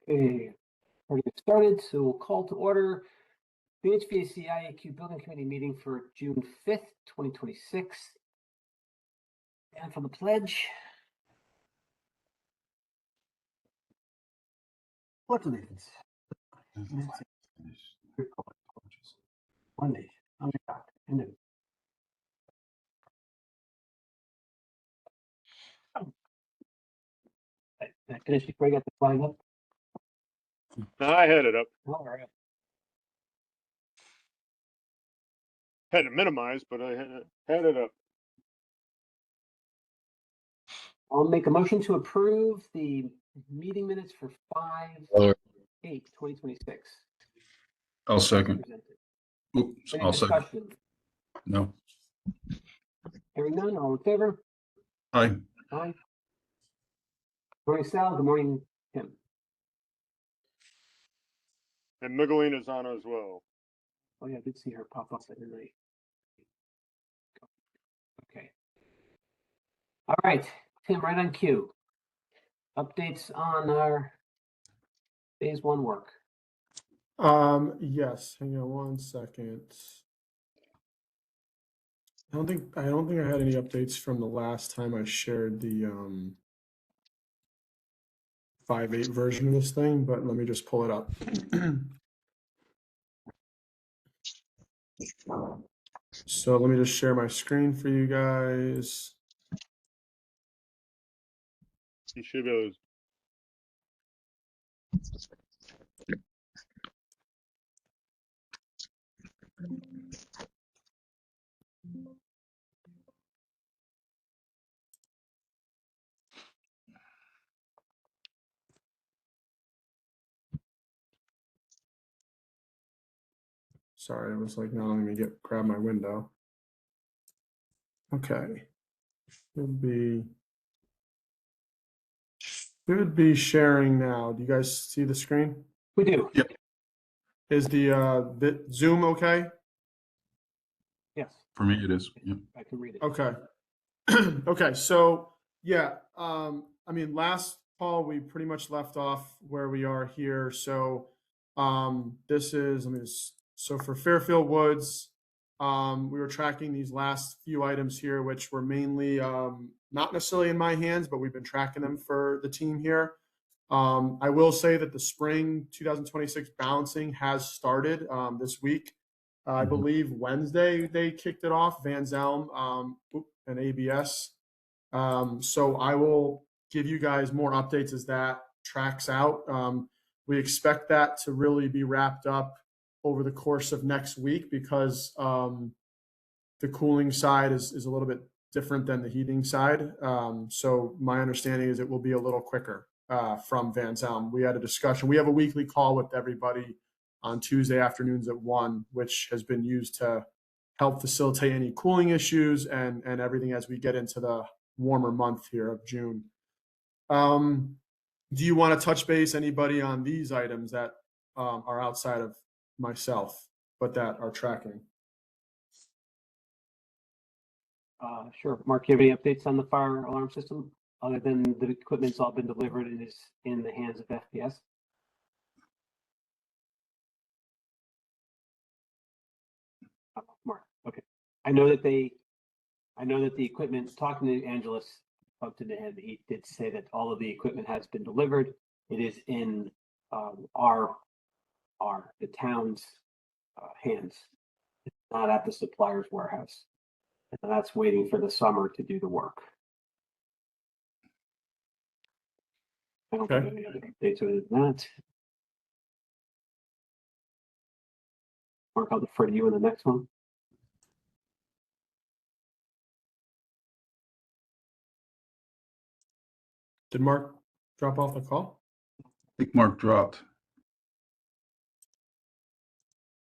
Okay, we're gonna get started, so we'll call to order the HVAC IAQ Building Committee meeting for June 5th, 2026. And for the pledge. Pledge allegiance. One nation, under God, indivisible. Did I finish before I got the flag up? I had it up. All right. Had it minimized, but I had it up. I'll make a motion to approve the meeting minutes for 5/8/2026. I'll second. Oops, Any I'll second. discussion? No. Hearing none, all in favor? Aye. Aye. Good morning, Sal. Good morning, Tim. And Miguelina's on as well. Oh yeah, I did see her pop up at night. Okay. All right, Tim, right on cue. Updates on our phase one work. Yes, hang on one second. I don't think I had any updates from the last time I shared the 5.8 version of this thing, but let me just pull it up. So let me just share my screen for you guys. You should be able to. Sorry, I was like not letting me grab my window. Okay. Should be sharing now. Do you guys see the screen? We do. Yep. Is the Zoom okay? Yes, For me, it is. Yep. I can read it. Okay. Okay. So yeah, I mean, last call we pretty much left off where we are here. So this is, so for Fairfield Woods, we were tracking these last few items here, which were mainly not necessarily in my hands, but we've been tracking them for the team here. I will say that the spring 2026 balancing has started this week. I believe Wednesday they kicked it off, Van Zelm and ABS. So I will give you guys more updates as that tracks out. We expect that to really be wrapped up over the course of next week because the cooling side is a little bit different than the heating side. So my understanding is it will be a little quicker from Van Zelm. We had a discussion. We have a weekly call with everybody on Tuesday afternoons at 1, which has been used to help facilitate any cooling issues and everything as we get into the warmer month here of June. Do you want to touch base anybody on these items that are outside of myself, but that are tracking? Sure. Mark, you have any updates on the fire alarm system other than the equipment's all been delivered and is in the hands of FPS? Mark, okay. I know that the equipment, talking to Angelus, up in the head, he did say that all of the equipment has been delivered. It is in the town's hands. It's not at the supplier's warehouse. And that's waiting for the summer to do the work. I don't have any other updates other than that. Mark, I'll defer to you in the next one. Did Mark drop off the call? I think Mark dropped.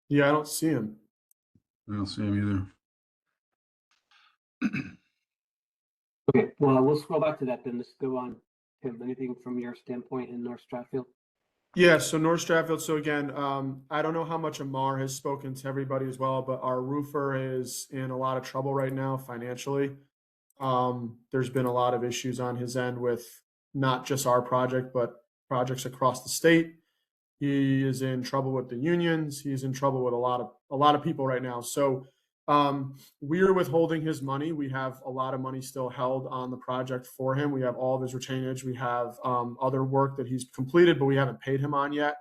Yeah, I don't see him. I don't see him either. Okay, well, we'll scroll back to that then. Let's go on. Tim, anything from your standpoint in North Stratfield? Yeah, so North Stratfield. So again, I don't know how much Amar has spoken to everybody as well, but our roofer is in a lot of trouble right now financially. There's been a lot of issues on his end with not just our project, but projects across the state. He is in trouble with the unions. He's in trouble with a lot of people right now. So we're withholding his money. We have a lot of money still held on the project for him. We have all of his retainage. We have other work that he's completed, but we haven't paid him on yet.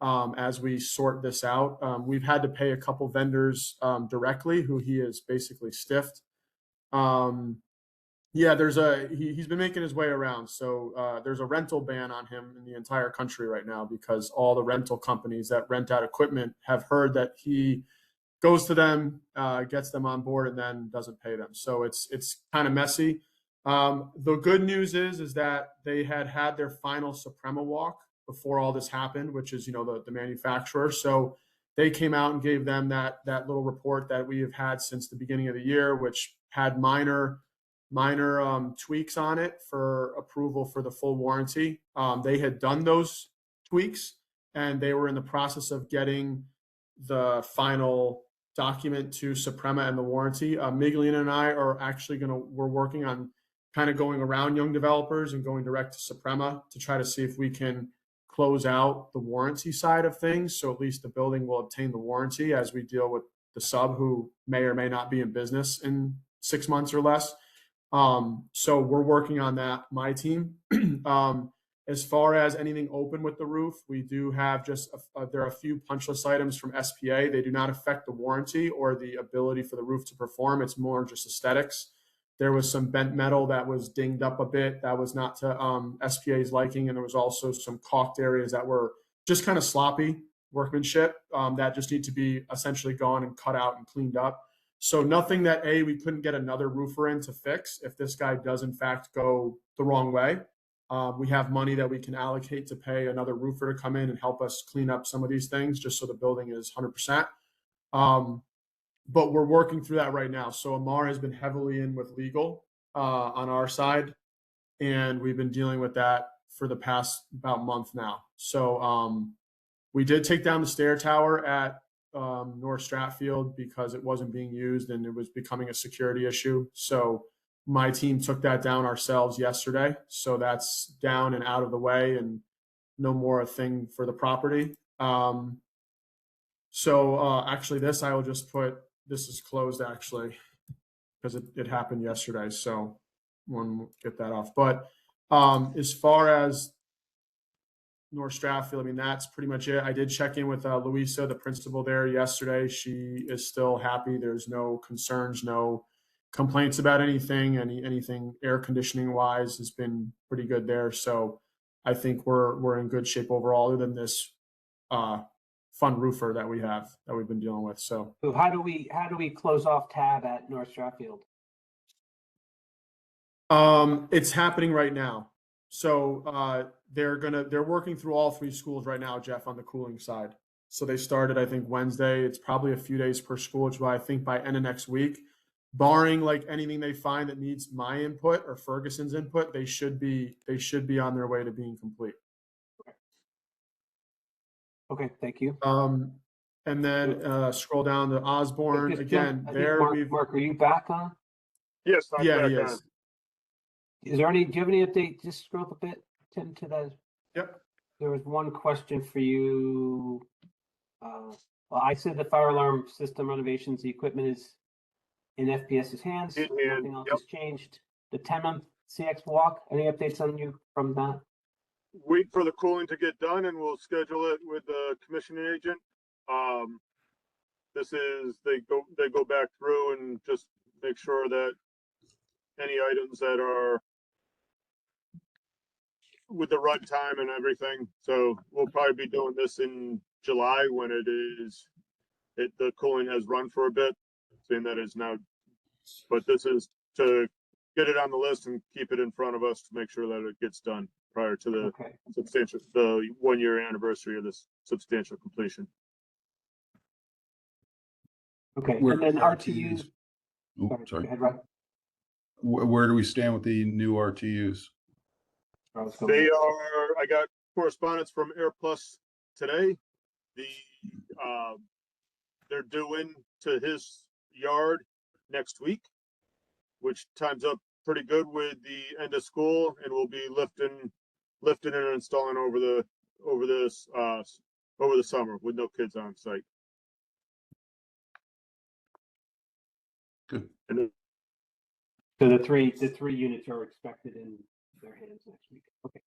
As we sort this out, we've had to pay a couple vendors directly who he is basically stiffed. Yeah, he's been making his way around. So there's a rental ban on him in the entire country right now because all the rental companies that rent out equipment have heard that he goes to them, gets them on board, and then doesn't pay them. So it's kind of messy. The good news is that they had their final Suprema walk before all this happened, which is the manufacturer. So they came out and gave them that little report that we have had since the beginning of the year, which had minor tweaks on it for approval for the full warranty. They had done those tweaks and they were in the process of getting the final document to Suprema and the warranty. Miglina and I are actually we're working on kind of going around young developers and going direct to Suprema to try to see if we can close out the warranty side of things. So at least the building will obtain the warranty as we deal with the sub who may or may not be in business in 6 months or less. So we're working on that, my team. As far as anything open with the roof, we do have there are a few punch list items from SPA. They do not affect the warranty or the ability for the roof to perform. It's more just aesthetics. There was some bent metal that was dinged up a bit. That was not to SPA's liking. And there was also some caulked areas that were just kind of sloppy workmanship that just need to be essentially gone and cut out and cleaned up. So nothing that we couldn't get another roofer in to fix if this guy does in fact go the wrong way. We have money that we can allocate to pay another roofer to come in and help us clean up some of these things just so the building is 100%. But we're working through that right now. So Amar has been heavily in with legal on our side, and we've been dealing with that for the past about month now. So we did take down the stair tower at North Stratfield because it wasn't being used and it was becoming a security issue. So my team took that down ourselves yesterday. So that's down and out of the way and no more a thing for the property. Actually this, I will just put, this is closed actually because it happened yesterday. So we'll get that off. But as far as North Stratfield, I mean, that's pretty much it. I did check in with Louisa, the principal there yesterday. She is still happy. There's no concerns, no complaints about anything. Anything air conditioning wise has been pretty good there. So I think we're in good shape overall, other than this fun roofer that we've been dealing with. So how do we close off tab at North Stratfield? It's happening right now. So they're working through all 3 schools right now, Jeff, on the cooling side. So they started, I think, Wednesday. It's probably a few days per school, which is why I think by end of next week, barring like anything they find that needs my input or Ferguson's input, they should be on their way to being complete. Okay, thank you. And then scroll down to Osborne again. Mark, are you back on? Yes, I'm back he on. is. Do you have any update? Just scroll up a bit, Tim, to that. Yep. There was one question for you. Well, I said the fire alarm system renovations, the equipment is in FPS's hands. In hand, Nothing else yep. has changed. The 10-month CX walk, any updates on you from that? Wait for the cooling to get done and we'll schedule it with the commissioning agent. This is, they go back through and just make sure that any items that are with the run time and everything. So we'll probably be doing this in July when the cooling has run for a bit, seeing that it's now, but this is to get it on the list and keep it in front of us to make sure that it gets done prior to the the 1-year anniversary of this substantial completion. Okay, Where and then are RTUs. Oh, sorry. Go ahead, right? Where do we stand with the new RTUs? I got correspondence from AirPlus today. They're due in to his yard next week, which times up pretty good with the end of school, and we'll be lifting lifting and installing over the summer with no kids on site. Good. And So the three units are expected in their hands next week. Okay.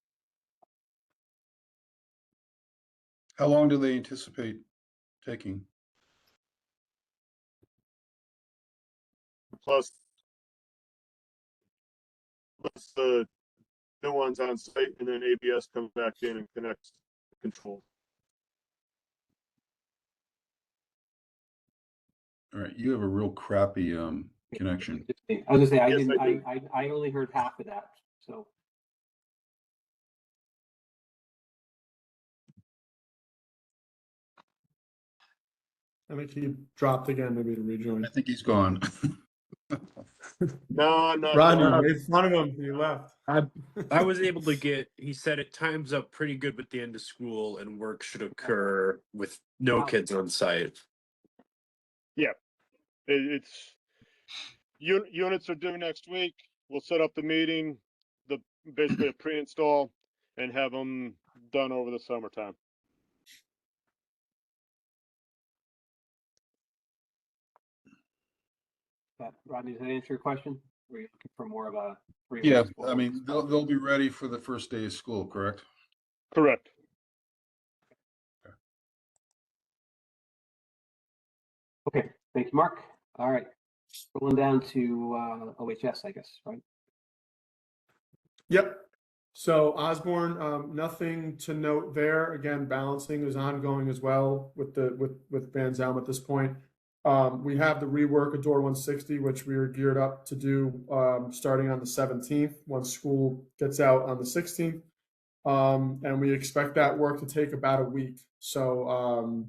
How long do they anticipate taking? plus the new ones on site, and then ABS comes back in and connects the control. All right, you have a real crappy connection. I was gonna say, Yes, I do. I only heard half of that, so. I think he dropped again, maybe to rejoin. I think he's gone. No, I'm not. Rodney sure. made fun of him. He left. I was able to get, he said it times up pretty good with the end of school and work should occur with no kids on site. It's units are due next week. We'll set up the meeting, basically a pre-install, and have them done over the summertime. Rodney, does that answer your question? Were you looking for more of a? Yeah, reinforced I mean, they'll be ready for the first day of school, correct? Correct. Okay, thank you, Mark. All right, rolling down to OHS, I guess, right? Yep. So Osborne, nothing to note there. Again, balancing is ongoing as well with Van Zelm at this point. We have the rework of Door 160, which we are geared up to do starting on the 17th, once school gets out on the 16th. And we expect that work to take about a week. So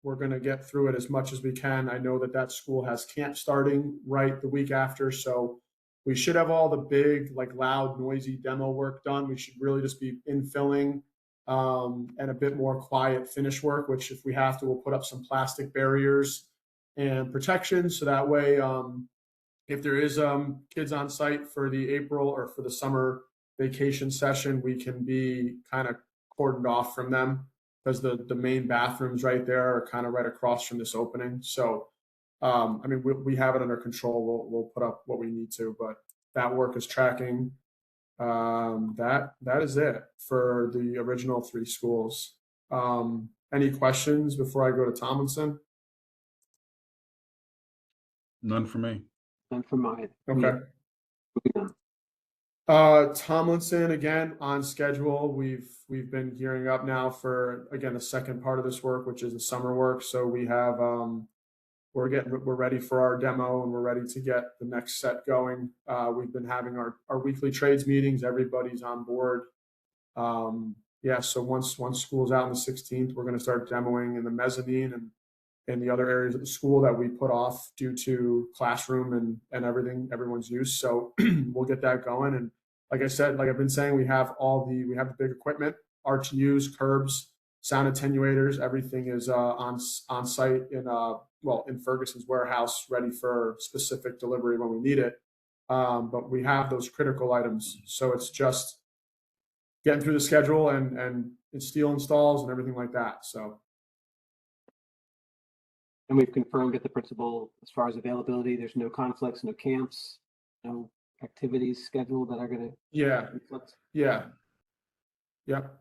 we're going to get through it as much as we can. I know that school has camp starting right the week after. So we should have all the big, like loud, noisy demo work done. We should really just be infilling and a bit more quiet finish work, which if we have to, we'll put up some plastic barriers and protection. So that way, if there is kids on site for the April or for the summer vacation session, we can be kind of cordoned off from them because the main bathrooms right there are kind of right across from this opening. So, I mean, we have it under control. We'll put up what we need to, but that work is tracking. That is it for the original three schools. Any questions before I go to Tomlinson? None for me. None from mine. Okay. Moving on. Tomlinson again on schedule. We've been gearing up now for again the second part of this work, which is the summer work. So we have we're ready for our demo and we're ready to get the next set going. We've been having our weekly trades meetings. Everybody's on board. Yeah, so once school's out on the 16th, we're going to start demoing in the mezzanine and in the other areas of the school that we put off due to classroom and everyone's use. So we'll get that going. And like I said, like I've been saying, we have the big equipment, RTUs, curbs, sound attenuators, everything is on site in Ferguson's warehouse, ready for specific delivery when we need it. But we have those critical items. So it's just getting through the schedule and steel installs and everything like that. So. And we've confirmed with the principal as far as availability, there's no conflicts, no camps, no activities scheduled that are going to conflict. Yeah. Yep.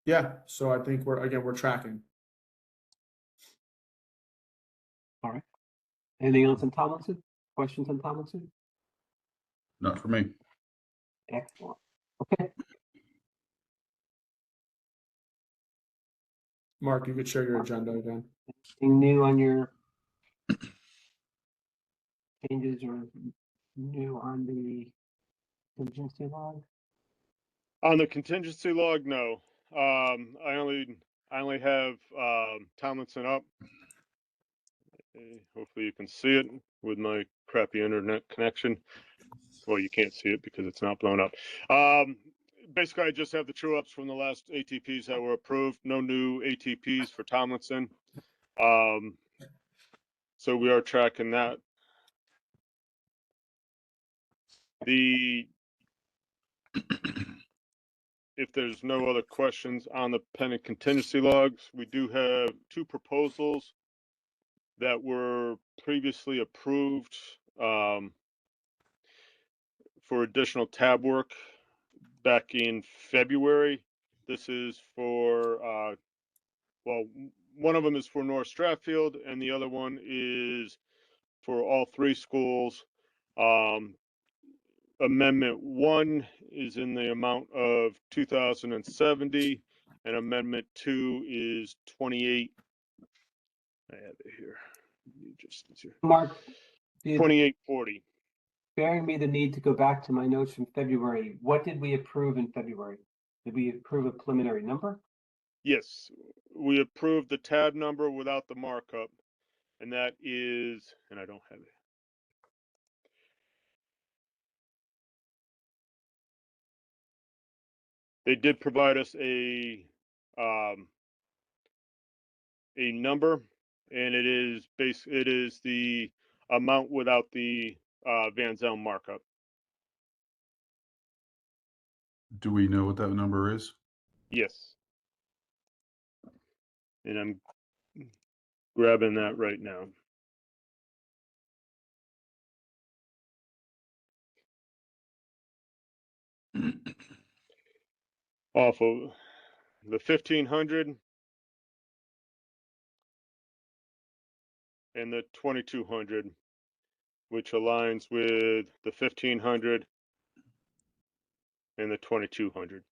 Yeah. So I think we're tracking. All right. Anything else on Tomlinson? Questions on Tomlinson? Not for me. Excellent. Okay. Mark, you could share your agenda again. Anything new on your changes or new on the contingency log? On the contingency log, no. I only have Tomlinson up. Hopefully you can see it with my crappy internet connection. Well, you can't see it because it's not blown up. Basically, I just have the true ups from the last ATPs that were approved. No new ATPs for Tomlinson. So we are tracking that. The if there's no other questions on the pending contingency logs, we do have two proposals that were previously approved for additional tab work back in February. This is for, well, one of them is for North Stratfield and the other one is for all three schools. Amendment 1 is in the amount of 2,070 and amendment 2 is 28. I have it here. Mark, 2840. bearing me the need to go back to my notes from February, what did we approve in February? Did we approve a preliminary number? Yes, we approved the tab number without the markup, and that is, and I don't have it. They did provide us a number, and it is the amount without the Van Zel markup. Do we know what that number is? Yes. And I'm grabbing that right now. Off of the 1,500 and the 2,200, which aligns with the 1,500 and the 2,200.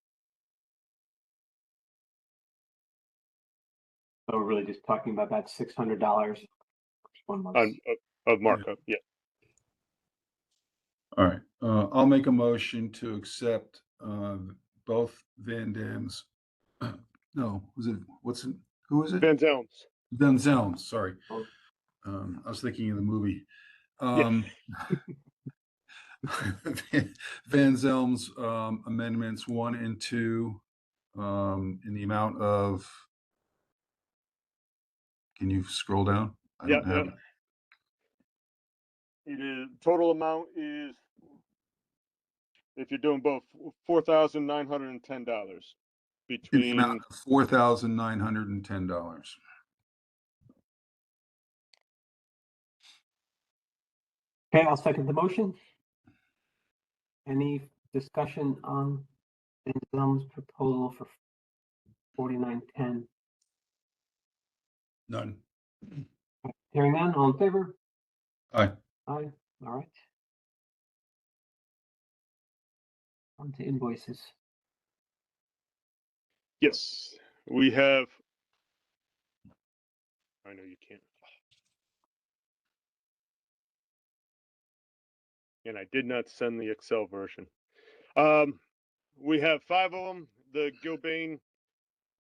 So we're really just talking about that $600. One was. Of markup, yeah. All right, I'll make a motion to accept both Van Dam's. No, who is it? Van Zelms. Van Zelms, sorry. Oh. I was thinking of the movie. Yeah. Van Zelms amendments 1 and 2 in the amount of, can you scroll down? I don't have it. It is, total amount is, if you're doing both, $4,910 In the between. amount of $4,910. Okay, I'll second the motion. Any discussion on Van Zelm's proposal for 4910? None. Hearing none, all in favor? Aye. Aye, all right. On to invoices. Yes, we have. I know you can't. And I did not send the Excel version. We have 5 of them. The Gilbane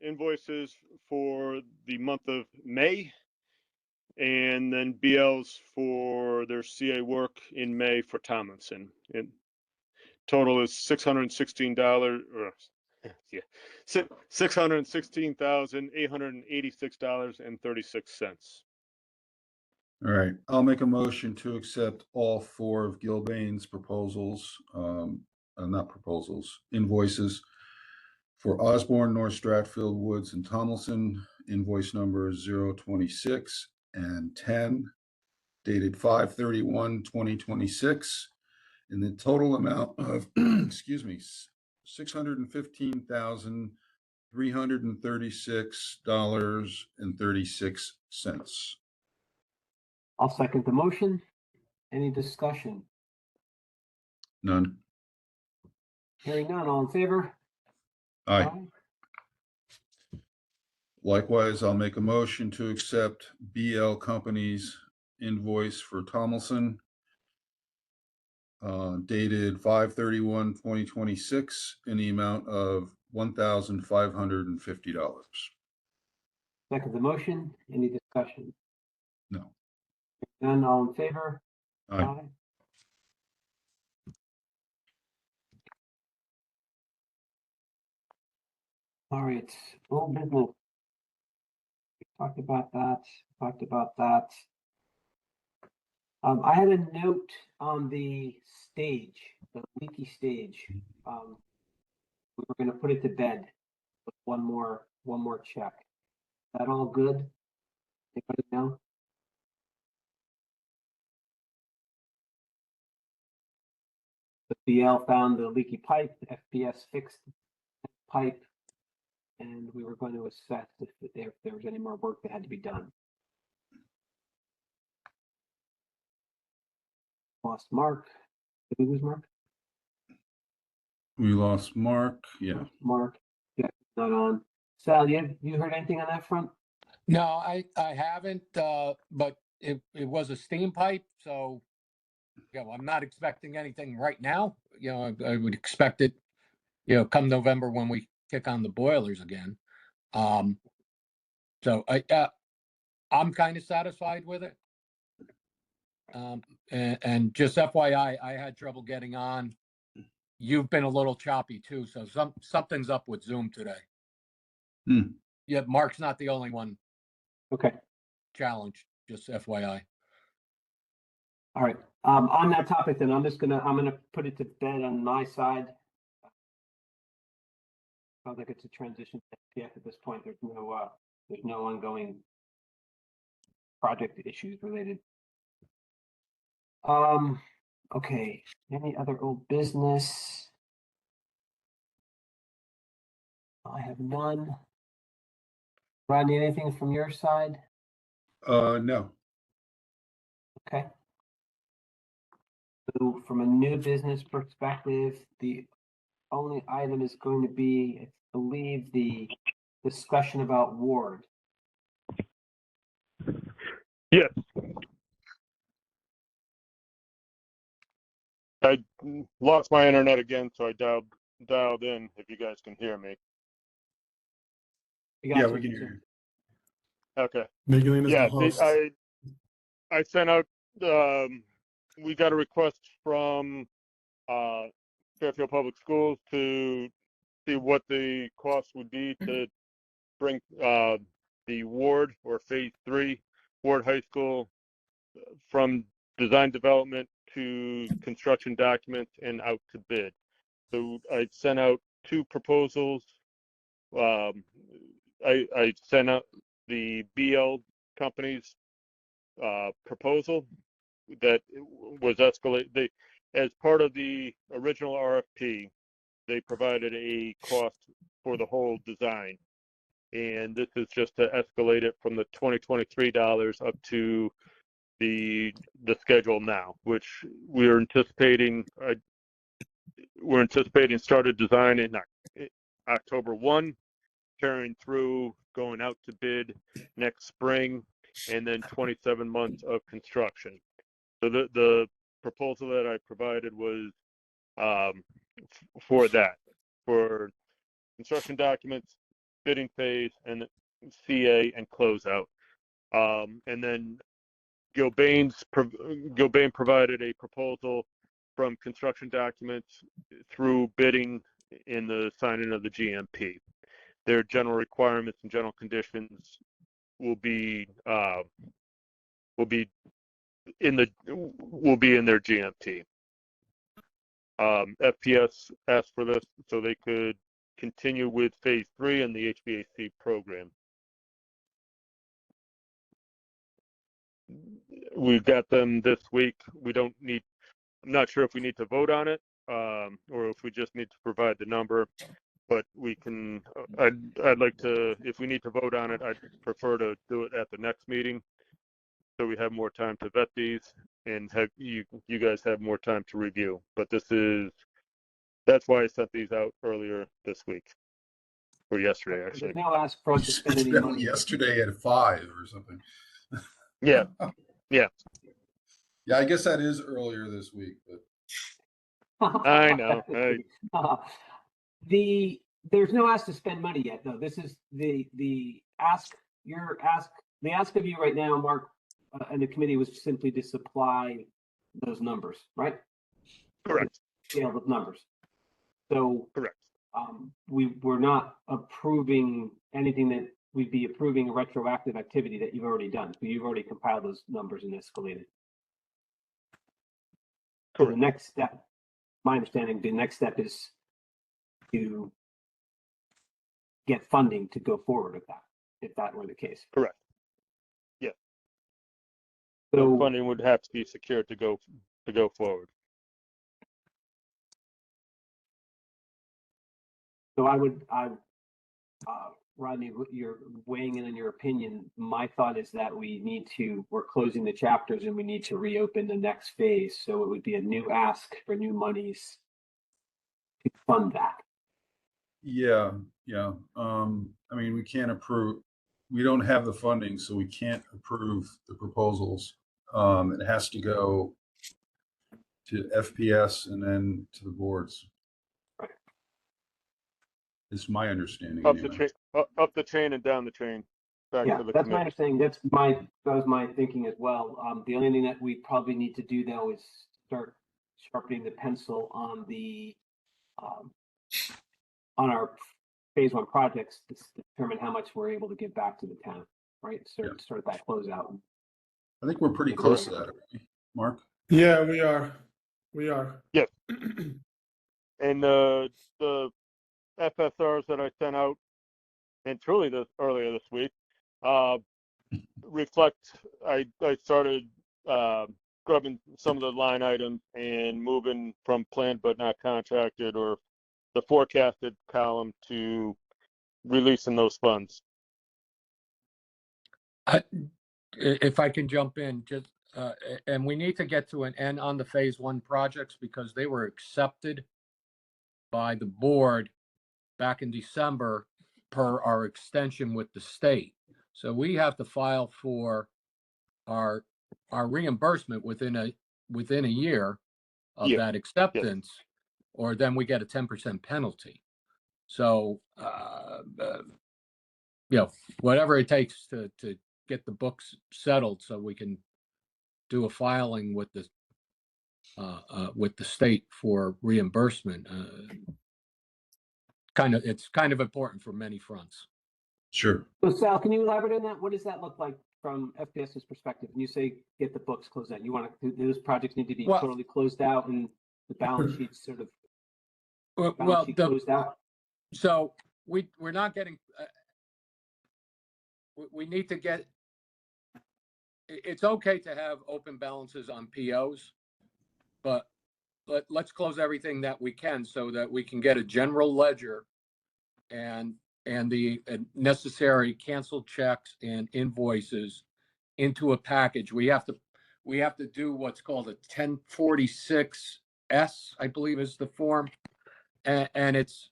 invoices for the month of May, and then BLs for their CA work in May for Tomlinson. And total is $616. Yeah, $616,886.36. All right, I'll make a motion to accept all 4 of Gilbane's proposals, not proposals, invoices for Osborne, North Stratfield, Woods, and Tomlinson, invoice numbers 026 and 10, dated 5/31/2026, in the total amount of, excuse me, $615,336.36. I'll second the motion. Any discussion? None. Hearing none, all in favor? Aye. Likewise, I'll make a motion to accept BL Company's invoice for Tomlinson, dated 5/31/2026, in the amount of $1,550. Second the motion. Any discussion? No. None, all in favor? Aye. All right, old business. We talked about that. I had a note on the stage, the leaky stage. we were gonna put it to bed with one more check. Is that all good? Anybody know? The BL found the leaky pipe, the FPS fixed the pipe, and we were going to assess if there was any more work that had to be done. Lost Mark. Did we lose Mark? We lost Mark. Yeah. Mark, yeah, not on. Sal, you heard anything on that front? No, I haven't, but it was a steam pipe, so, I'm not expecting anything right now. I would expect it, come November when we kick on the boilers again. So I'm kind of satisfied with it. And just FYI, I had trouble getting on. You've been a little choppy too, so something's up with Zoom today. Yeah, Mark's not the only one Okay, challenged, just FYI. all right. On that topic, then I'm gonna put it to bed on my side. Sounds like it's a transition to SPF at this point. There's no ongoing project issues related. Okay, any other old business? I have none. Rodney, anything from your side? No. Okay. So from a new business perspective, the only item is going to be, I believe, the discussion about Ward. Yes. I lost my internet again, so I dialed in. If you guys can hear me. We got Yeah, you. we can hear you. Okay. Magdalene is Yeah, the host. I sent out. We got a request from Fairfield Public Schools to see what the cost would be to bring the Ward or Phase 3 Ward High School from design development to construction documents and out to bid. So I sent out 2 proposals. I sent out the BL company's proposal that was escalated. As part of the original RFP, they provided a cost for the whole design. And this is just to escalate it from the $2023 up to the schedule now, which we're anticipating started design in October 1, carrying through, going out to bid next spring, and then 27 months of construction. So the proposal that I provided was for that, for construction documents, bidding phase, and CA and closeout. And then Gilbane provided a proposal from construction documents through bidding in the signing of the GMP. Their general requirements and general conditions will be in their GMP. FPS asked for this so they could continue with Phase 3 and the HVAC program. We've got them this week. I'm not sure if we need to vote on it or if we just need to provide the number, but we can, I'd like to, if we need to vote on it, I'd prefer to do it at the next meeting so we have more time to vet these and have you guys have more time to review. But that's why I sent these out earlier this week, or yesterday, actually. There's no ask for us to spend any money. Yesterday at 5 or something. Yeah. Yeah. Yeah, I guess that is earlier this week, but I know. There's no ask to spend money yet, though. This is the ask. The ask of you right now, Mark, and the committee was simply to supply those numbers, right? Correct. Scale of numbers. So Correct. we're not approving anything that we'd be approving a retroactive activity that you've already done. So you've already compiled those numbers and escalated. So the next step, my understanding, the next step is to get funding to go forward with that, if that were the case. Correct. Yeah. The So, funding would have to be secured to go forward. so Rodney, you're weighing in on your opinion. My thought is that we're closing the chapters and we need to reopen the next phase. So it would be a new ask for new monies to fund that. Yeah. I mean, we don't have the funding, so we can't approve the proposals. It has to go to FPS and then to the boards. Right. It's my understanding. Up Anyway. the chain and down the chain. Back Yeah, to the that's my committee. understanding. That was my thinking as well. The only thing that we probably need to do though is start sharpening the pencil on on our phase one projects to determine how much we're able to give back to the town, right? Start that closeout. I think we're pretty close to that, aren't we, Mark? Yeah, we are. We are. Yes. And the FSRs that I sent out, and truly earlier this week, reflect. I started scrubbing some of the line items and moving from planned but not contracted or the forecasted column to releasing those funds. If I can jump in, just and we need to get to an end on the phase one projects because they were accepted by the board back in December per our extension with the state. So we have to file for our reimbursement within a year of Yeah. that acceptance, or then we get a 10% penalty. So whatever it takes to get the books settled so we can do a filing with the state for reimbursement. It's kind of important for many fronts. Sure. So Sal, can you elaborate on that? What does that look like from FPS's perspective? When you say get the books closed out, you want those projects need to be totally closed out and the balance sheet sort of closed out? So we're not getting. We need to get. It's okay to have open balances on POs, but let's close everything that we can so that we can get a general ledger and the necessary canceled checks and invoices into a package. We have to do what's called a 1046S, I believe is the form, and it's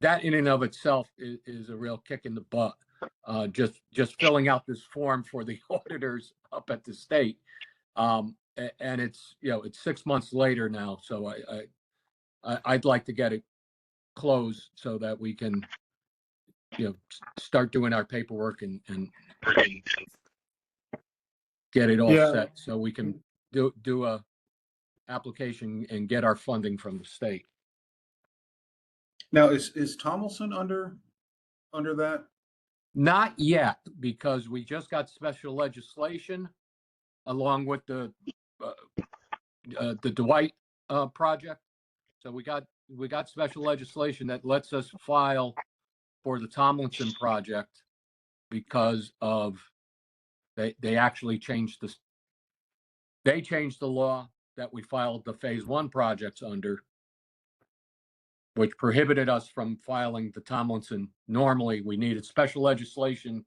that in and of itself is a real kick in the butt. Just filling out this form for the auditors up at the state, and it's it's 6 months later now. So I'd like to get it closed so that we can start doing our paperwork and get it all set so we can do a application and get our funding from the state. Now, is Tomlinson under that? Not yet, because we just got special legislation along with the Dwight project. So we got special legislation that lets us file for the Tomlinson project because of they actually changed the law that we filed the phase one projects under, which prohibited us from filing the Tomlinson. Normally, we needed special legislation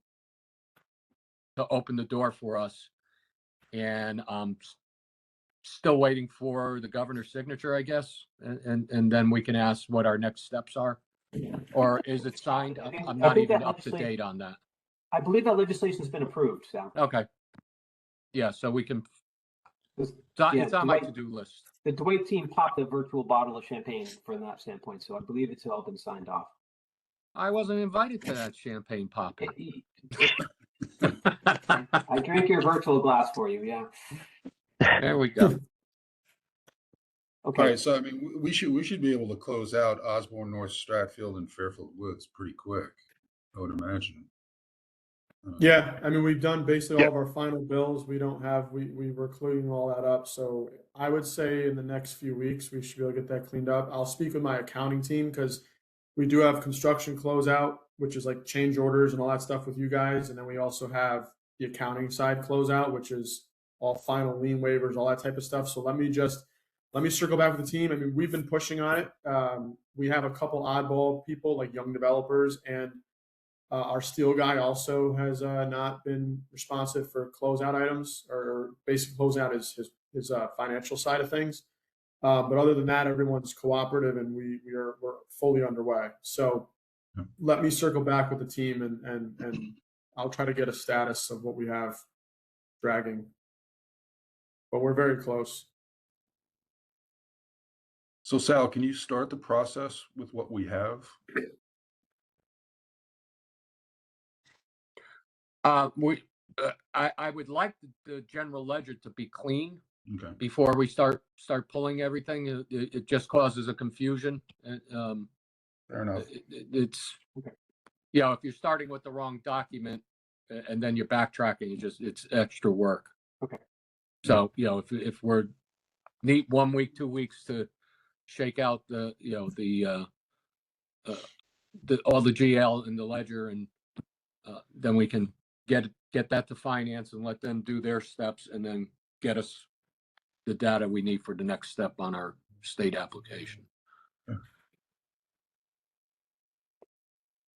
to open the door for us. And I'm still waiting for the governor's signature, I guess. And then we can ask what our next steps are. Or is it signed? I'm not even up to date on that. I believe that legislation's been approved, Sal. Okay. Yeah, so we can, it's on my to-do list. The Dwight team popped a virtual bottle of champagne from that standpoint, so I believe it's all been signed off. I wasn't invited to that champagne pop. I drank your virtual glass for you, yeah. There we go. Okay. All right, so I mean, we should be able to close out Osborne, North Stratfield, and Fairfield Woods pretty quick, I would imagine. Yeah, I mean, we've done basically all of our final bills. We were cleaning all that up. So I would say in the next few weeks, we should be able to get that cleaned up. I'll speak with my accounting team because we do have construction closeout, which is like change orders and all that stuff with you guys. And then we also have the accounting side closeout, which is all final lien waivers, all that type of stuff. So let me circle back with the team. I mean, we've been pushing on it. We have a couple oddball people like young developers, and our steel guy also has not been responsive for closeout items, or basic closeout is his financial side of things. But other than that, everyone's cooperative, and we're fully underway. So let me circle back with the team, and I'll try to get a status of what we have dragging. But we're very close. So Sal, can you start the process with what we have? I would like the general ledger to be clean Okay. before we start pulling everything. It just causes a confusion. Fair enough. It's, you know, if you're starting with the wrong document and then you're backtracking, it's extra work. Okay. So, you know, if we're need 1 week, 2 weeks to shake out the, you know, all the GL in the ledger, and then we can get that to finance and let them do their steps, and then get us the data we need for the next step on our state application.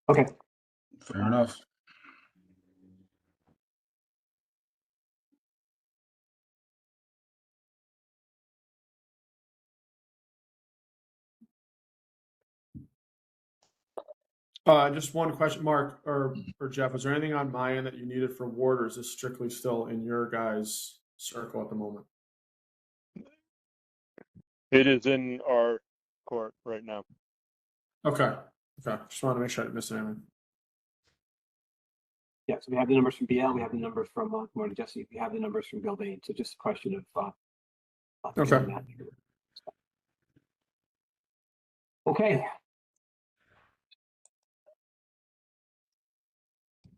Okay. Fair enough. Just one question, Mark or Jeff. Was there anything on my end that you needed for Ward, or is this strictly still in your guys' circle at the moment? It is in our court right now. Okay. Just wanted to make sure I didn't miss anything. Yeah, so we have the numbers from BL, we have the numbers from Morning Jesse, we have the numbers from Bill Bain. So just a question of Okay. getting that. Okay.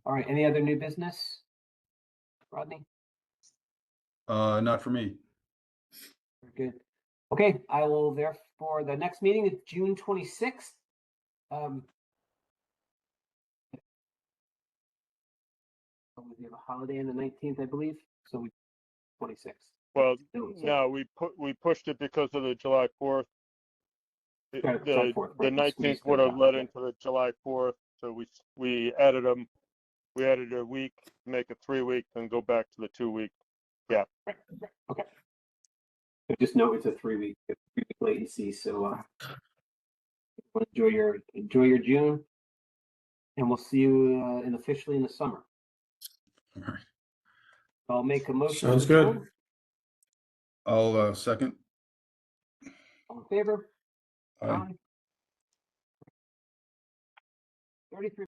All right, any other new business? Rodney? Not for me. Very good. Okay, I will therefore, the next meeting is June 26th. We have a holiday on the 19th, I believe, so we 26th. Well, So- no, we pushed it because of the July 4th. July 4th, The right, 19th squeezed would it have out, led yeah. into the July 4th, so we added them. We added a week, make it 3 weeks, and go back to the 2 week. Right. Okay. But just know it's a 3-week latency, so enjoy your June, and we'll see you officially in the summer. All right. I'll make a motion. Sounds to adjourn. good. I'll second. All in favor? Aye. 33